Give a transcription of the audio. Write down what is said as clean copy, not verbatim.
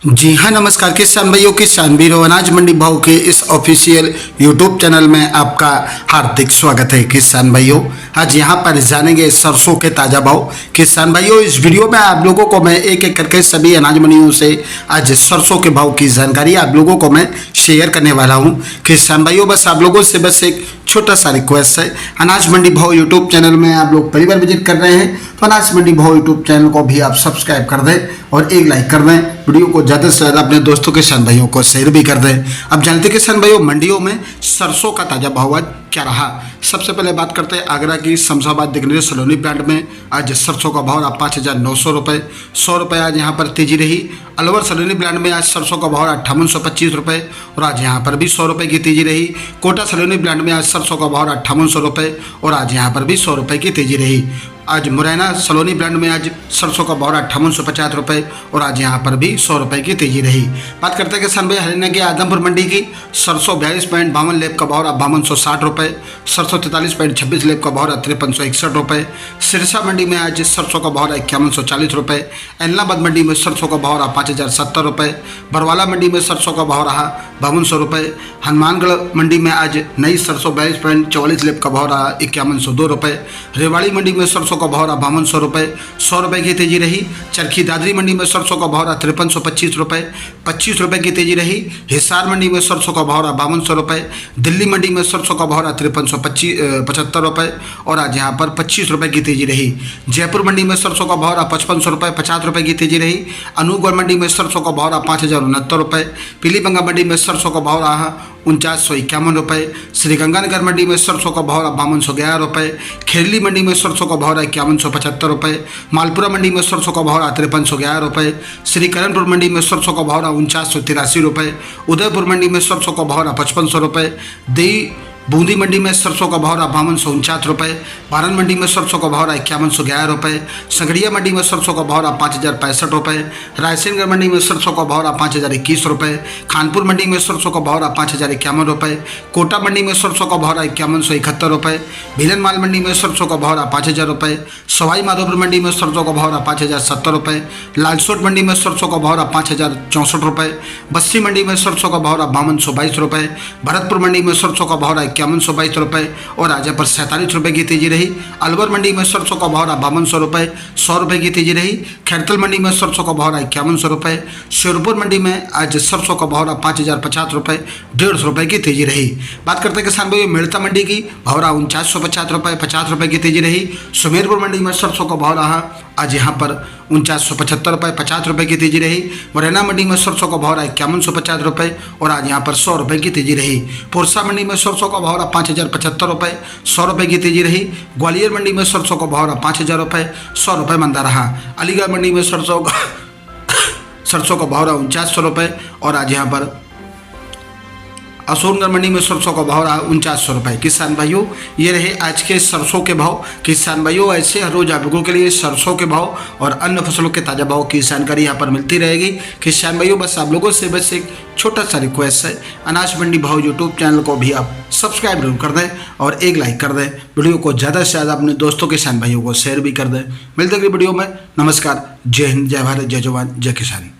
जी हाँ, नमस्कार किसान भाइयों, किसान वीरों, अनाज मंडी भाव के इस ऑफिशियल यूट्यूब चैनल में आपका हार्दिक स्वागत है। किसान भाइयों, आज यहाँ पर जानेंगे सरसों के ताज़ा भाव। किसान भाइयों, इस वीडियो में आप लोगों को मैं एक एक करके सभी अनाज मंडियों से आज सरसों के भाव की जानकारी आप लोगों को मैं शेयर करने वाला हूँ। किसान भाइयों, बस आप लोगों से बस एक छोटा सा रिक्वेस्ट है, अनाज मंडी भाव यूट्यूब चैनल में आप लोग पहली बार विजिट कर रहे हैं तो अनाज मंडी भाव यूट्यूब चैनल को भी आप सब्सक्राइब कर दें और एक लाइक कर दें। वीडियो को ज़्यादा से ज़्यादा अपने दोस्तों किसान भाइयों को शेयर भी कर दें। अब जानते किसान भाइयों, मंडियों में सरसों का ताज़ा भाव आज क्या रहा। सबसे पहले बात करते हैं आगरा की शमशाबाद दिग्विजय सलोनी प्लांट में आज सरसों का भाव 5,900 रुपये, 100 रुपये आज यहाँ पर तेजी रही। अलवर सलोनी प्लांट में आज सरसों का भाव 5825 रुपये और आज यहाँ पर भी 100 रुपये की तेजी रही। कोटा सलोनी प्लांट में आज सरसों का भाव 5800 रुपये और आज यहाँ पर भी 100 रुपये की तेजी रही। आज मुरैना सलोनी ब्रांड में आज सरसों का भाव 5850 रुपये और आज यहाँ पर भी 100 रुपये की तेजी रही। बात करते हैं किसान भाई हरियाणा के आदमपुर मंडी की। सरसों 42.52 लेब का भाव 5260 रुपये, सरसों 43.26 लेब का भाव 5361 रुपये। सिरसा मंडी में आज सरसों का भाव 5140 रुपये। एलनाबाद मंडी में सरसों का भाव 5070 रुपये। बरवाला मंडी में सरसों का भाव रहा 5200 रुपये। हनुमानगढ़ मंडी में आज नई सरसों 42.44 लेब का भाव रहा 5102 रुपये। रेवाड़ी मंडी में सरसों का भाव 5200 रुपये, 100 रुपये की तेजी रही। चरखी दादरी मंडी में सरसों का भाव 5325 रुपये, 25 रुपये की तेजी रही। हिसार मंडी में सरसों का भाव 5200 रुपये। दिल्ली मंडी में सरसों का भाव 5375 रुपये और आज यहाँ पर 25 रुपये की तेजी रही। जयपुर मंडी में सरसों का भाव 5500 रुपये, 50 रुपये की तेजी रही। अनूपगढ़ मंडी में सरसों का भाव 5069 रुपये। पीलीबंगा मंडी में सरसों का भाव रहा 4951 रुपये। श्रीगंगानगर मंडी में सरसों का भाव 5211 रुपये। खेरली मंडी में सरसों का भाव 5175 रुपये। मालपुरा मंडी में सरसों का भाव 5311 रुपये। श्रीकरणपुर मंडी में सरसों का भाव 4983 रुपये। उदयपुर मंडी में सरसों का भाव 5500 रुपये। देई बूंदी मंडी में सरसों का भाव 5249 रुपये। बारन मंडी में सरसों का भाव 5111 रुपये। संगड़िया मंडी में सरसों का भाव 5065 रुपये। रायसेनगढ़ मंडी में सरसों का भाव 5021 रुपये। खानपुर मंडी में सरसों का भाव 5051 रुपये। कोटा मंडी में सरसों का भाव 5171 रुपये। भिलनमाल मंडी में सरसों का भाव 5000 रुपये। सवाई माधोपुर मंडी में सरसों का भाव 5070 रुपये। लालसोट मंडी में सरसों का भाव 5064 रुपये। बस्सी मंडी में सरसों का भाव 5222 रुपये। भरतपुर मंडी में सरसों का भाव 5122 रुपये और आज पर 47 रुपये की तेजी रही। अलवर मंडी में सरसों का भाव 5200 रुपये, 100 रुपये की तेजी रही। खैरतल मंडी में सरसों का भाव 5100 रुपये। श्योरपुर मंडी में आज सरसों का भाव 5050 रुपये, 150 रुपये की तेजी रही। बात करते हैं किसान भाइयों मेड़ता मंडी की। भाव 4950 रुपये, 50 रुपये की तेजी रही। सुमेरपुर मंडी में सरसों का भाव रहा आज यहाँ पर 4975 रुपये, 50 रुपये की तेजी रही। मुरैना मंडी में सरसों का भाव 5150 रुपये और आज यहाँ पर 100 रुपये की तेजी रही। पुरसा मंडी में सरसों का भाव 5075 रुपये, 100 रुपये की तेजी रही। ग्वालियर मंडी में सरसों का भाव 5000 रुपये, 100 रुपये मंदा रहा। अलीगढ़ मंडी में सरसों का भाव 4900 रुपये और आज यहाँ पर असोनगढ़ मंडी में सरसों का भाव रहा 4900 रुपये। किसान भाइयों, ये रहे आज के सरसों के भाव। किसान भाइयों, ऐसे हर रोज आप लोगों के लिए सरसों के भाव और अन्य फसलों के ताज़ा भाव की जानकारी यहाँ पर मिलती रहेगी। किसान भाइयों, बस आप लोगों से बस एक छोटा सा रिक्वेस्ट है, अनाज मंडी भाव यूट्यूब चैनल को भी आप सब्सक्राइब जरूर कर दें और एक लाइक कर दें। वीडियो को ज़्यादा से ज़्यादा अपने दोस्तों किसान भाइयों को शेयर भी कर दें। मिलते अगली वीडियो में। नमस्कार, जय हिंद, जय भारत, जय जवान, जय किसान।